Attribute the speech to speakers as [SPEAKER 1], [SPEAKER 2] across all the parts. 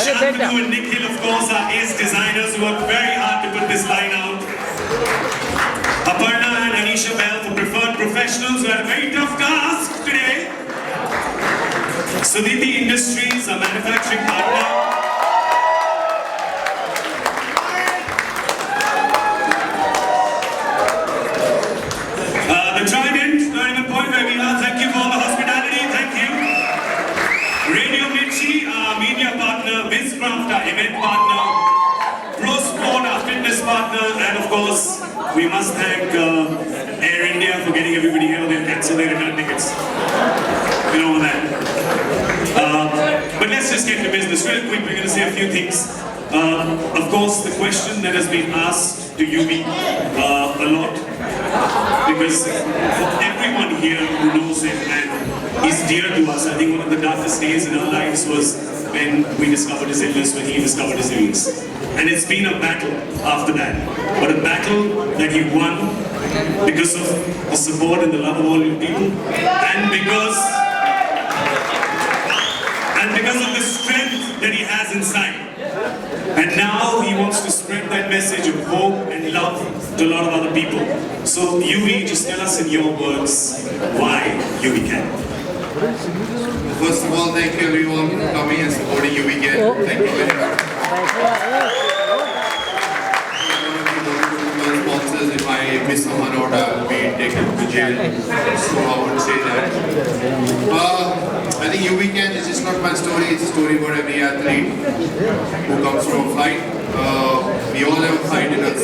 [SPEAKER 1] Shantanu and Nikhil, of course, are ace designers who worked very hard to put this line out. Aparna and Anisha Bell for preferred professionals who had a very tough task today. Sudhiti Industries, a manufacturing partner. The Trident, not even point where we are. Thank you for all the hospitality. Thank you. Radio Mirchi, our media partner. Bizcraft, our event partner. Pro Sport, our fitness partner. And of course, we must thank Air India for getting everybody here. They've cancelled their return tickets. You know that. But let's just get to business real quick. We're going to say a few things. Of course, the question that has been asked to Yuvi a lot, because for everyone here who knows him and is dear to us, I think one of the darkest days in our lives was when we discovered his illness, when he discovered his illness. And it's been a battle after that, but a battle that he won because of the support and the love of all you people, and because of the strength that he has inside. And now he wants to spread that message of hope and love to a lot of other people. So Yuvi, just tell us in your words why Yuvi Can.
[SPEAKER 2] First of all, thank you everyone for coming and supporting Yuvi Can. Thank you very much. Sponsors, if I miss someone out, I will be taken to jail. So I would say that. I think Yuvi Can is just not my story, it's a story about every athlete who comes from a fight. We all have a fight in us.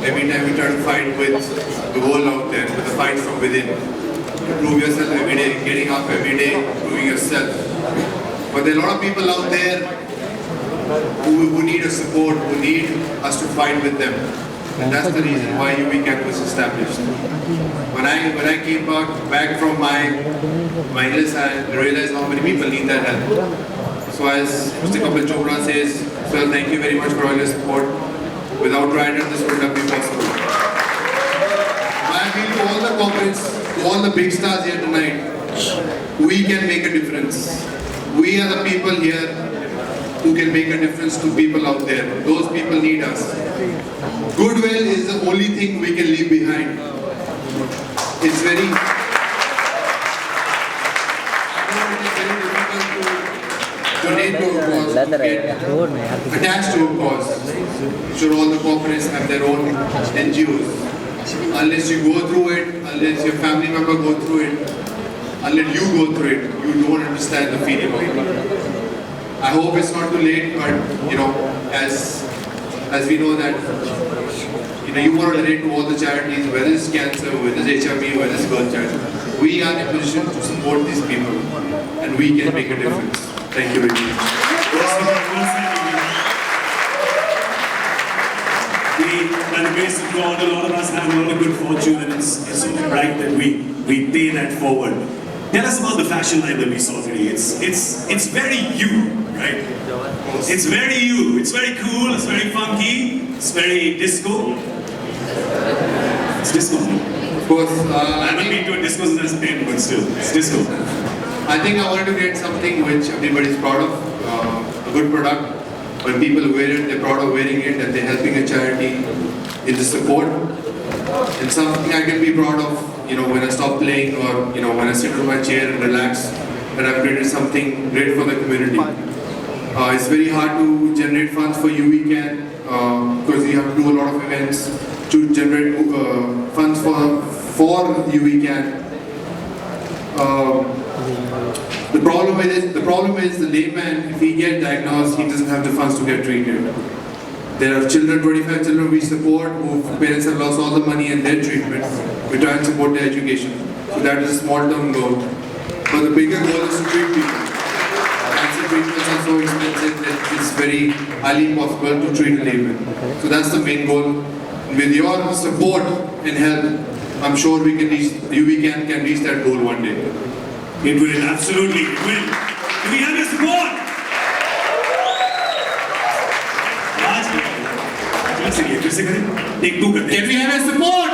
[SPEAKER 2] Every time we try to fight with the world out there, with the fight from within. To prove yourself every day, getting up every day, proving yourself. But there are a lot of people out there who need a support, who need us to fight with them. And that's the reason why UV Camp was established. When I came back from my illness, I realized how many people need that help. So as Mr. Kapil Chopra says, sir, thank you very much for all your support. Without Trident, this would not be possible. I appeal to all the corporates, to all the big stars here tonight, we can make a difference. We are the people here who can make a difference to people out there. Those people need us. Goodwill is the only thing we can leave behind. It's very difficult to donate to a cause, to get attached to a cause. Sure, all the corporates have their own NGOs. Unless you go through it, unless your family member go through it, unless you go through it, you don't understand the feeling of it. I hope it's not too late, but as we know that you want to donate to all the charities, whether it's cancer, whether it's HIV, whether it's girl child. We are in a position to support these people, and we can make a difference. Thank you very much.
[SPEAKER 1] By the grace of God, a lot of us have a lot of good fortune, and it's so right that we pay that forward. Tell us about the fashion line that we saw today. It's very you, right? It's very you. It's very cool. It's very funky. It's very disco. It's disco.
[SPEAKER 2] Of course,
[SPEAKER 1] I haven't been to a disco since I was 10, but still, it's disco.
[SPEAKER 2] I think I wanted to get something which everybody is proud of, a good product. When people wear it, they're proud of wearing it, and they're helping a charity in the support. And something I can be proud of, when I stop playing or, when I sit on my chair and relax, that I've created something great for the community. It's very hard to generate funds for UV Can because you have to do a lot of events to generate funds for UV Can. The problem is the layman, if he gets diagnosed, he doesn't have the funds to get treated. There are children, 25 children we support, whose parents have lost all the money in their treatment. We try and support their education. So that is a small-term goal. But the bigger goal is to treat people. Cancer treatments are so expensive that it's very highly impossible to treat a layman. So that's the main goal. With your support and help, I'm sure we can reach, UV can reach that goal one day.
[SPEAKER 1] It will, absolutely, it will. Do we have your support? Take two.
[SPEAKER 2] Can we have your support?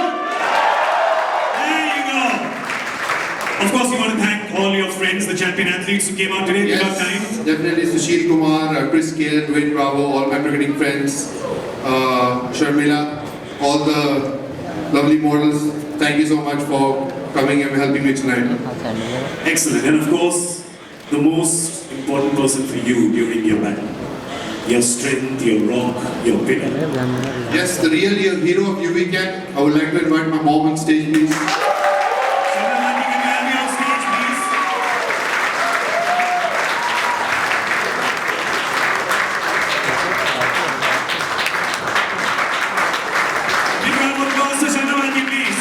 [SPEAKER 1] There you go. Of course, you want to thank all your friends, the champion athletes who came out today.
[SPEAKER 2] Yes,
[SPEAKER 1] about time.
[SPEAKER 2] Definitely Sushil Kumar, Chris Kale, Dwayne Bravo, all my cricketing friends, Sharmila, all the lovely models. Thank you so much for coming and helping me tonight.
[SPEAKER 1] Excellent. And of course, the most important person for you during your battle. Your strength, your rock, your pillar.
[SPEAKER 2] Yes, the real hero of UV Can. I would like to invite my mom on stage, please.
[SPEAKER 1] Sandra, can you have me on stage, please? Big round of applause to Sandra, please.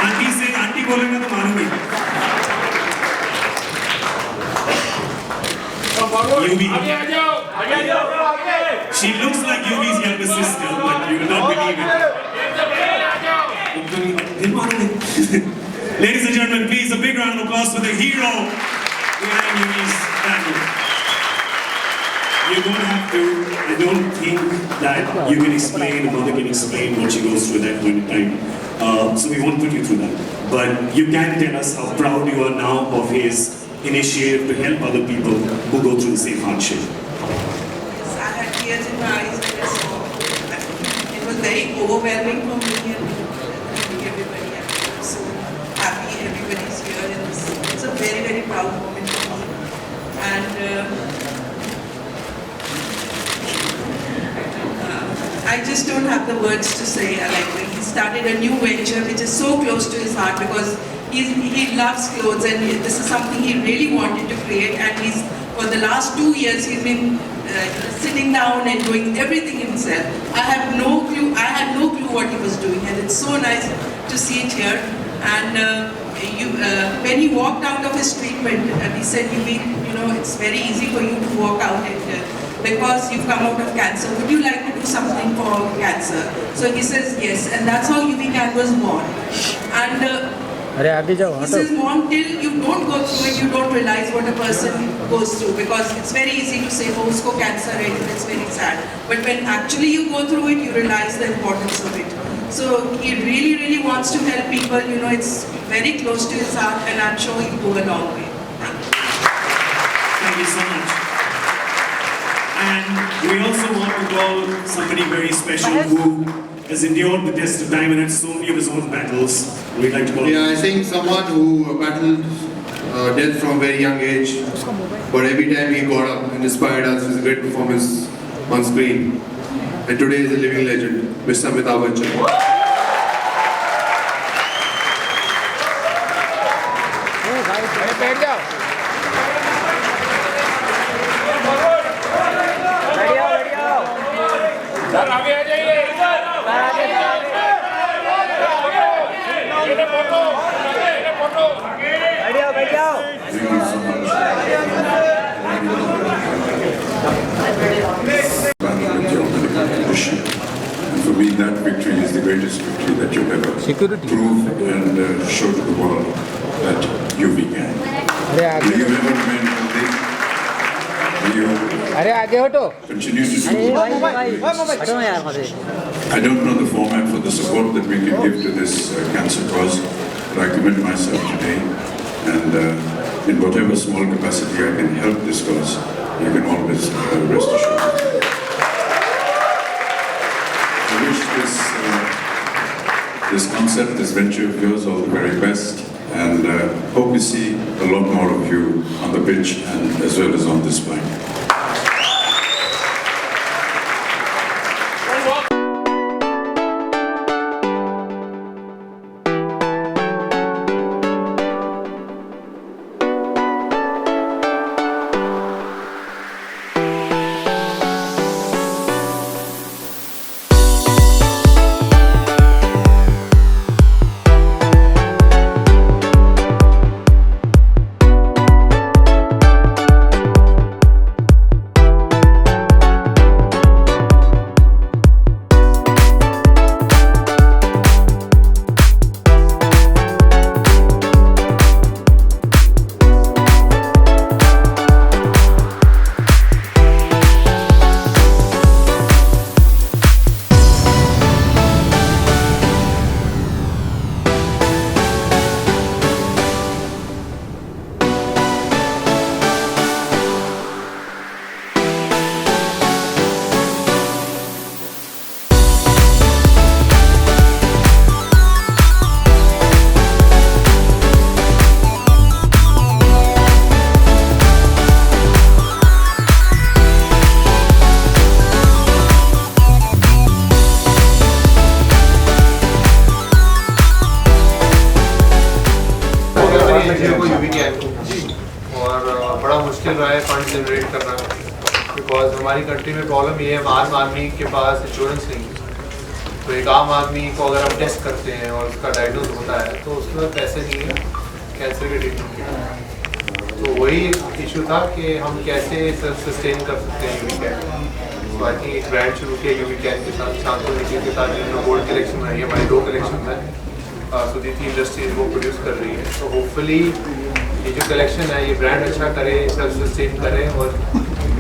[SPEAKER 1] Auntie say, auntie बोलेंगे तो मानूंगी. UV. She looks like UV's younger sister, but you will not believe it. Ladies and gentlemen, please a big round of applause for the hero behind UV's family. You don't have to, I don't think that you can explain, a mother can explain what she goes through at that point in time. So we won't put you through that. But you can tell us how proud you are now of his initiative to help other people who go through the same hardship.
[SPEAKER 3] I had tears in my eyes when I saw it. It was very overwhelming for me and everybody. I'm so happy everybody's here. It's a very, very proud moment for me. And I just don't have the words to say. Like, he started a new venture which is so close to his heart because he loves clothes and this is something he really wanted to create, and for the last 2 years he's been sitting down and doing everything himself. I had no clue what he was doing, and it's so nice to see it here. And when he walked out of his treatment, he said, it's very easy for you to walk out because you've come out of cancer. Would you like to do something for cancer? So he says yes, and that's how UV-CAN was born. And he says, Mom, till you don't go through it, you don't realize what a person goes through, because it's very easy to say, oh, usko cancer hai, it's very sad. But when actually you go through it, you realize the importance of it. So he really, really wants to help people. It's very close to his heart, and I'm sure he'll go a long way.
[SPEAKER 1] Thank you so much. And we also want to call somebody very special who has endured the test of time and had so many of his own battles. We'd like to call
[SPEAKER 2] Yeah, I think someone who battled death from a very young age, but every time he got up and inspired us with a great performance on screen. And today is a living legend, Mr. Amitabh Bachchan.
[SPEAKER 4] And for me, that victory is the greatest victory that you've ever proved and show to the world that UV-CAN. Do you ever remain healthy? Do you continue to do I don't know the format for the support that we can give to this cancer cause, but I commit myself today, and in whatever small capacity I can help this cause, you can always rest assured. I wish this concept, this venture of yours, all the very best, and hope we see a lot more of you on the pitch and as well as on this plane.
[SPEAKER 2] और बड़ा मुश्किल रहा है fund generate करना, because हमारी country में problem ये है, आम आदमी के पास इंश्योरेंस नहीं है। तो एक आम आदमी को अगर हम टेस्ट करते हैं और उसका डायग्नोज होता है तो उसके पास पैसे नहीं है कैंसर के ट्रीटमेंट के। तो वही इशू था कि हम कैसे सेल्फ सस्टेन कर सकते हैं UV-CAN। तो आई थिंक एक ब्रांड शुरू किया UV-CAN के साथ, शांतनु निखिल के साथ, जिन्होंने गोल्ड कलेक्शन बनाई है, हमारी 2 कलेक्शन है, सुदीति इंडस्ट्रीज वो प्रोड्यूस कर रही है। तो होपफुली ये जो कलेक्शन है ये ब्रांड अच्छा करे, सेल्फ सस्टेन करे, और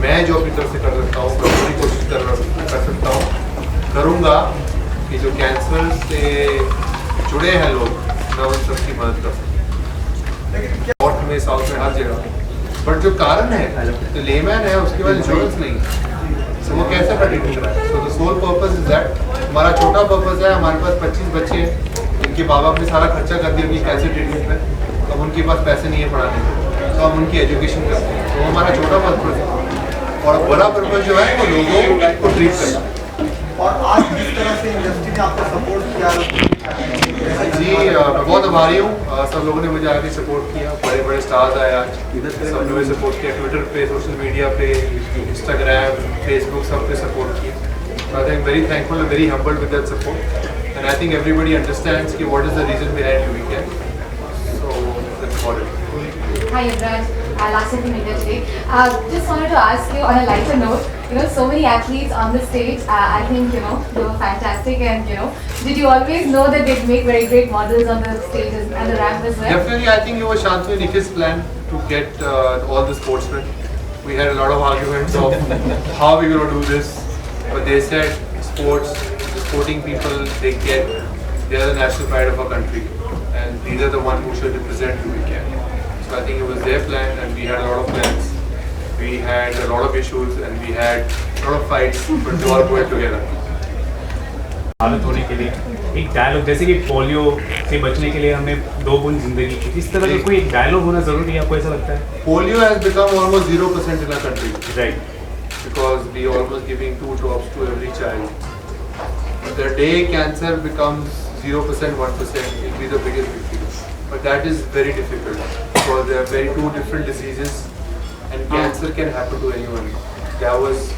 [SPEAKER 2] मैं जो अपनी तरफ से कर सकता हूँ पूरी कोशिश कर सकता हूँ, करूँगा कि जो कैंसर से जुड़े हैं लोग, मैं उन सबकी मदद कर सकूँ। नॉर्थ में, साउथ में, हर जगह। बट जो कारण है तो लेमैन है, उसके बाद इंश्योरेंस नहीं, तो वो कैसे प्रेडिक्ट कर रहा है। So the sole purpose is that, हमारा छोटा पर्पस है, हमारे पास 25 बच्चे हैं, इनके माँ बाप ने सारा खर्चा कर दिया उनकी कैंसर ट्रीटमेंट में, अब उनके पास पैसे नहीं है पढ़ाने के, तो हम उनकी एजुकेशन करते हैं। तो हमारा छोटा पर्पस है, और बड़ा पर्पस जो है वो लोगों को ट्रीट करना है।
[SPEAKER 5] और आज जिस तरह से इंडस्ट्री ने आपको सपोर्ट किया
[SPEAKER 2] जी, मैं बहुत आभारी हूँ, सब लोगों ने मुझे आगे सपोर्ट किया, बड़े बड़े स्टार्स आए आज, सब लोगों ने सपोर्ट किया, ट्विटर पे, सोशल मीडिया पे, इंस्टाग्राम, फेसबुक, सब पे सपोर्ट किया। I am very thankful and very humbled with that support, and I think everybody understands कि what is the reason behind UV-CAN। So
[SPEAKER 6] for it.
[SPEAKER 7] Hi Yuvraj, Lasya from India today. Just wanted to ask you on a lighter note, so many athletes on the stage, I think, they were fantastic and, did you always know that they'd make very great models on the stage and the ramp as well?
[SPEAKER 6] Definitely, I think it was Shantanu and Nikhi's plan to get all the sportsmen. We had a lot of arguments of how we're going to do this, but they said sporting people, they are the national pride of our country, and these are the ones who should represent the weekend. So I think it was their plan, and we had a lot of plans. We had a lot of issues, and we had a lot of fights, but we all worked together.
[SPEAKER 8] हालत होने के लिए एक dialogue, जैसे कि polio से बचने के लिए हमें 2 बूंद जिंदगी की, इस तरह का कोई एक डायलॉग होना जरूरी है, आपको ऐसा लगता है?
[SPEAKER 6] Polio has become almost 0% in our country.
[SPEAKER 8] Right.
[SPEAKER 6] Because we are almost giving 2 drops to every child. The day cancer becomes 0%, 1%, it will be the biggest victory. But that is very difficult because there are very 2 different diseases, and cancer can happen to anyone. That was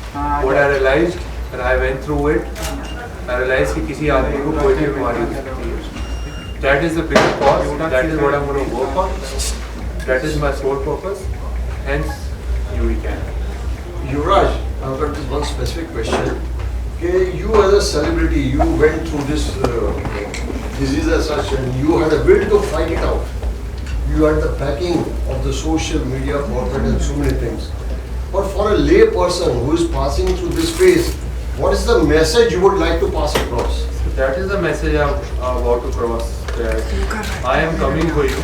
[SPEAKER 6] what I realized, and I went through it. I realized कि किसी आदमी को कोई भी बीमारी हो सकती है. That is the biggest cause. That is what I'm going to work on. That is my sole purpose. Hence, we can.
[SPEAKER 9] Yuvraj, I've got this one specific question. Okay, you as a celebrity, you went through this disease as such, and you had a will to fight it out. You had the backing of the social media corporate and so many things. But for a lay person who is passing through this phase, what is the message you would like to pass across?
[SPEAKER 6] That is the message I'm about to cross. That I am coming for you.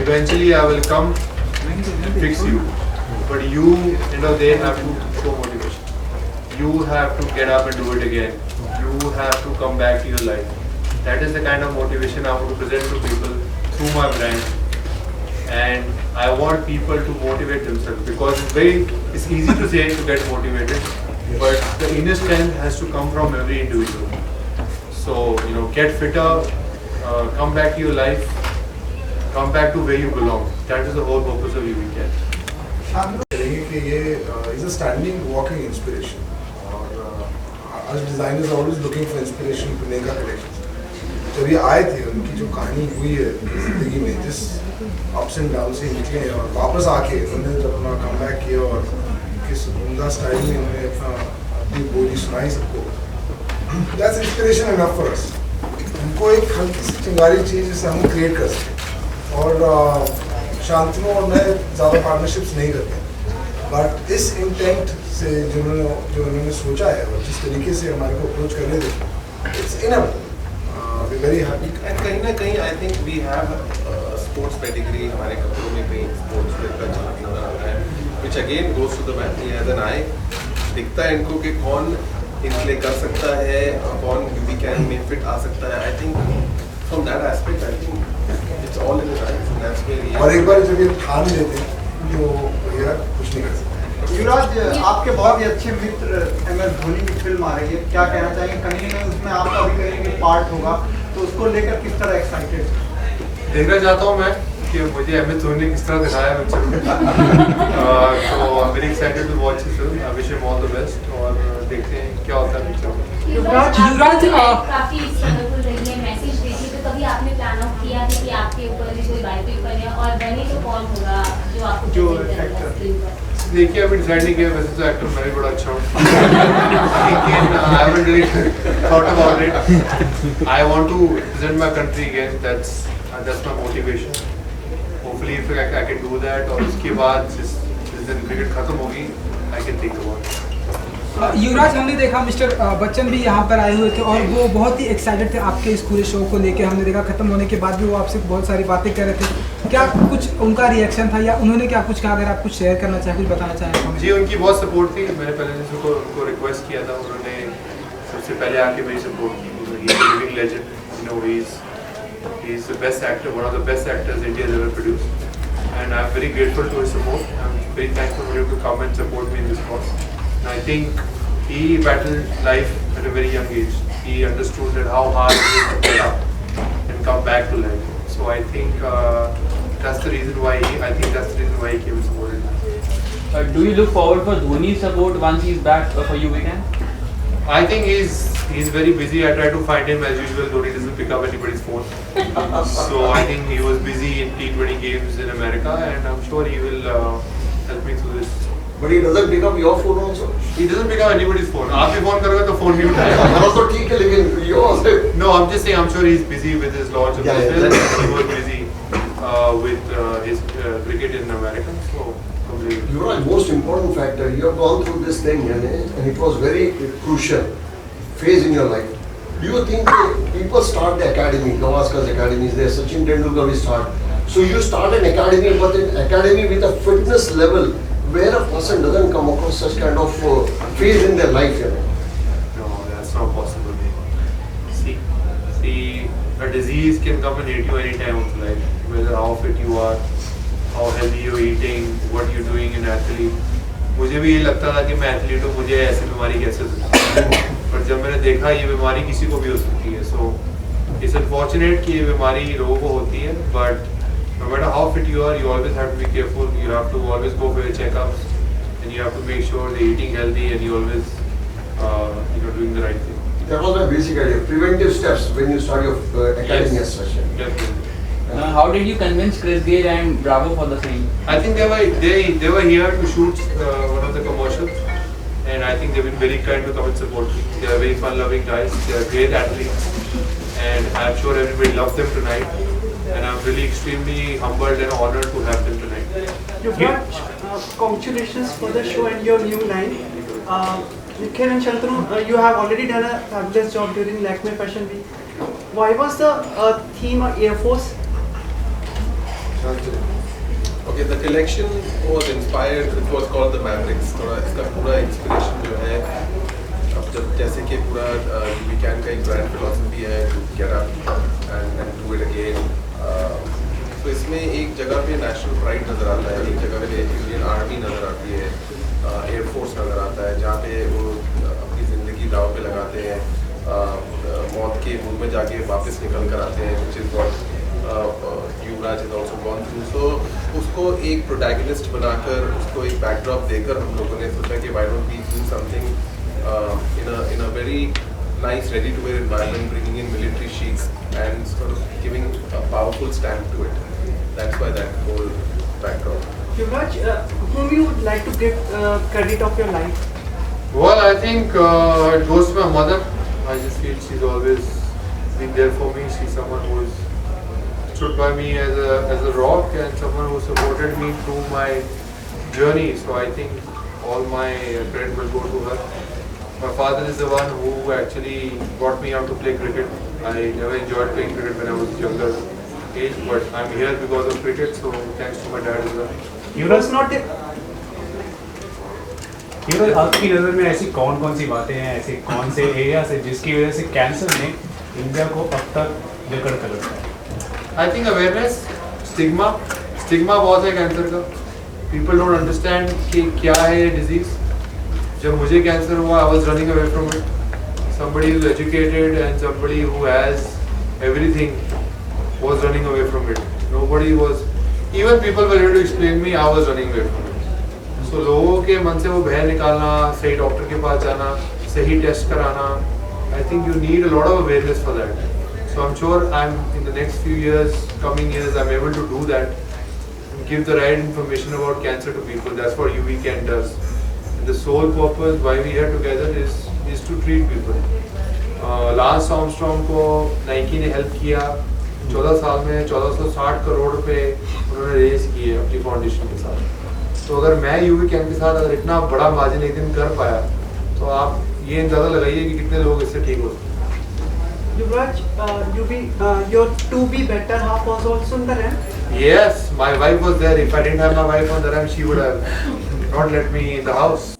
[SPEAKER 6] Eventually, I will come and fix you. But you, they have to show motivation. You have to get up and do it again. You have to come back to your life. That is the kind of motivation I want to present to people through my brand. And I want people to motivate themselves, because it's easy to say to get motivated, but the inner strength has to come from every individual. So, get fitter, come back to your life, come back to where you belong. That is the whole purpose of weekend.
[SPEAKER 10] Is a standing walking inspiration. As designers are always looking for inspiration to make our collections. जब ये आए थे, उनकी जो कहानी हुई है जिंदगी में, जिस अप्स एंड डाउन से निकले और वापस आके उन्होंने जब अपना कम बैक किया और किस उम्दा स्टाइल में उन्होंने अपनी बोली सुनाई सबको, that's inspiration enough for us. उनको एक हल्की सी चिंगारी चीज़ जिसे हम क्रिएट कर सकें. और शांतनु और मैं ज़्यादा पार्टनरशिप्स नहीं करते, बट इस इंटेंट से जो उन्होंने सोचा है और जिस तरीके से हमारे को अप्रोच कर रहे थे, it's enough. Very happy.
[SPEAKER 11] And कहीं ना कहीं I think we have sports pedigree. हमारे कपड़ों में कहीं sports का झलक नजर आता है, which again goes to the battle as an eye. दिखता है इनको कि कौन इनके कर सकता है, कौन UV can में fit आ सकता है. I think from that aspect, I think it's all in his eyes. That's where
[SPEAKER 10] और एक बार जब ये ठान लेते हैं तो भैया कुछ नहीं कर सकते.
[SPEAKER 5] युवराज, आपके बहुत ही अच्छे मित्र MS धोनी की फिल्म आ रही है, क्या कहना चाहेंगे? कहीं ना कहीं उसमें आपका भी कहीं पार्ट होगा, तो उसको लेकर किस तरह एक्साइटेड?
[SPEAKER 6] देखना चाहता हूँ मैं कि मुझे MS धोनी किस तरह दिखाया पिक्चर में. तो I am very excited to watch this film. I wish him all the best और देखते हैं क्या होता है पिक्चर में.
[SPEAKER 7] युवराज काफी स्ट्रगलफुल रही है, मैसेज देती है, तो कभी आपने प्लान आउट किया है कि आपके ऊपर भी कोई बायोपिक बने और बने तो कौन होगा जो आपको?
[SPEAKER 6] देखिए, अभी डिसाइड नहीं किया. वैसे तो एक्टर मैं भी बड़ा अच्छा हूँ, लेकिन I haven't really thought about it. I want to represent my country again. That's my motivation. Hopefully if I can do that, और उसके बाद जिस दिन क्रिकेट खत्म होगी, I can think about it.
[SPEAKER 12] Yuvraj, हमने देखा मिस्टर बच्चन भी यहाँ पर आए हुए थे और वो बहुत ही एक्साइटेड थे आपके इस पूरे शो को लेके. हमने देखा खत्म होने के बाद भी वो आपसे बहुत सारी बातें कर रहे थे. क्या कुछ उनका रिएक्शन था या उन्होंने क्या कुछ कहा? अगर आप कुछ शेयर करना चाहें, कुछ बताना चाहें.
[SPEAKER 6] जी, उनकी बहुत सपोर्ट थी. मैंने पहले से उनको रिक्वेस्ट किया था, उन्होंने सबसे पहले आके मेरी सपोर्ट की. He is a living legend. He is the best actor, one of the best actors India has ever produced, and I am very grateful to his support. I am very thankful for him to come and support me in this cause. And I think he battled life at a very young age. He understood that how hard it is to get up and come back to life. So I think that's the reason why he came and supported me.
[SPEAKER 13] Do you look forward for Dhoni's support once he's back for you weekend?
[SPEAKER 6] I think he's very busy. I try to find him as usual. Dhoni doesn't pick up anybody's phone. So I think he was busy in T20 games in America, and I'm sure he will help me through this.
[SPEAKER 9] But he doesn't pick up your phone also.
[SPEAKER 6] He doesn't pick up anybody's phone. आप भी phone करोगे तो phone नहीं उठाएगा.
[SPEAKER 9] तो ठीक है लेकिन yours.
[SPEAKER 6] No, I'm just saying. I'm sure he's busy with his launch of the film. He was busy with his cricket in America. So.
[SPEAKER 9] You know, most important factor, you have gone through this thing and it was very crucial phase in your life. Do you think people start the academy, Gavaskar's academies, there Sachin Tendulkar will start. So you start an academy, but an academy with a fitness level where a person doesn't come across such kind of phase in their life.
[SPEAKER 6] No, that's not possible. See, a disease can come and hit you any time of life, whether how fit you are, how healthy you're eating, what you're doing in athlete. मुझे भी ये लगता था कि मैं athlete हूँ, मुझे ऐसी बीमारी कैसे हो सकती है, पर जब मैंने देखा ये बीमारी किसी को भी हो सकती है. So it's unfortunate कि ये बीमारी लोगों को होती है, but no matter how fit you are, you always have to be careful. You have to always go for your checkups, and you have to make sure they're eating healthy, and you always doing the right thing.
[SPEAKER 9] That was my basic idea. Preventive steps when you start your academy as such.
[SPEAKER 6] Definitely.
[SPEAKER 13] How did you convince Chris Gayle and Bravo for the same?
[SPEAKER 6] I think they were here to shoot one of the commercials, and I think they've been very kind to come and support me. They are very fun-loving guys. They are great athletes, and I'm sure everybody loved them tonight. And I'm really extremely humbled and honored to have them tonight.
[SPEAKER 14] Congratulations for the show and your new line. Nikhil and Shantanu, you have already done a fabulous job during Lakme Fashion Week. Why was the theme Air Force?
[SPEAKER 11] Okay, the collection was inspired. It was called the Mavericks. थोड़ा इसका पूरा inspiration जो है, अब जब जैसे कि पूरा UV-CAN का एक brand philosophy है, to get up and do it again. तो इसमें एक जगह पे national pride नजर आता है, एक जगह पे Indian Army नजर आती है, Air Force नजर आता है, जहाँ पे वो अपनी जिंदगी दाव पे लगाते हैं, मौत के मुंह में जाके वापस निकल कर आते हैं, which is what Yuvraj has also gone through. So उसको एक protagonist बनाकर, उसको एक backdrop देकर हम लोगों ने सोचा कि why don't we do something in a very nice ready-to-wear environment, bringing in military sheiks and sort of giving a powerful stamp to it. That's why that whole backdrop.
[SPEAKER 14] Yuvraj, whom you would like to give credit of your life?
[SPEAKER 6] Well, I think it goes to my mother. I just feel she's always been there for me. She's someone who's stood by me as a rock and someone who supported me through my journey. So I think all my credit will go to her. My father is the one who actually brought me out to play cricket. I never enjoyed playing cricket when I was younger age, but I'm here because of cricket. So thanks to my dad as well.
[SPEAKER 12] युवराज आपकी नज़र में ऐसी कौन सी बातें हैं, ऐसे कौन से एरिया से जिसकी वजह से कैंसर ने इंडिया को अब तक जकड़ कर रखा है?
[SPEAKER 6] I think awareness, stigma बहुत है कैंसर का. People don't understand कि क्या है ये disease. जब मुझे कैंसर हुआ, I was running away from it. Somebody who's educated and somebody who has everything was running away from it. Nobody was, even people were able to explain me, I was running away from it. So लोगों के मन से वो भय निकालना, सही doctor के पास जाना, सही टेस्ट कराना, I think you need a lot of awareness for that. So I'm sure in the next few years, coming years, I'm able to do that and give the right information about cancer to people. That's what UV-CAN does. And the sole purpose why we are together is to treat people. Lance Armstrong को Nike ने help किया. 14 साल में 1460 करोड़ रुपए उन्होंने raise किए अपनी foundation के साथ. तो अगर मैं UV-CAN के साथ अगर इतना बड़ा मार्जिन एक दिन कर पाया, तो आप ये अंदाजा लगाइए कि कितने लोग इससे ठीक हो सकते हैं.
[SPEAKER 14] Yuvraj, your to be better half was also in the ramp?
[SPEAKER 6] Yes, my wife was there. If I didn't have my wife on the ramp, she would have not let me in the house.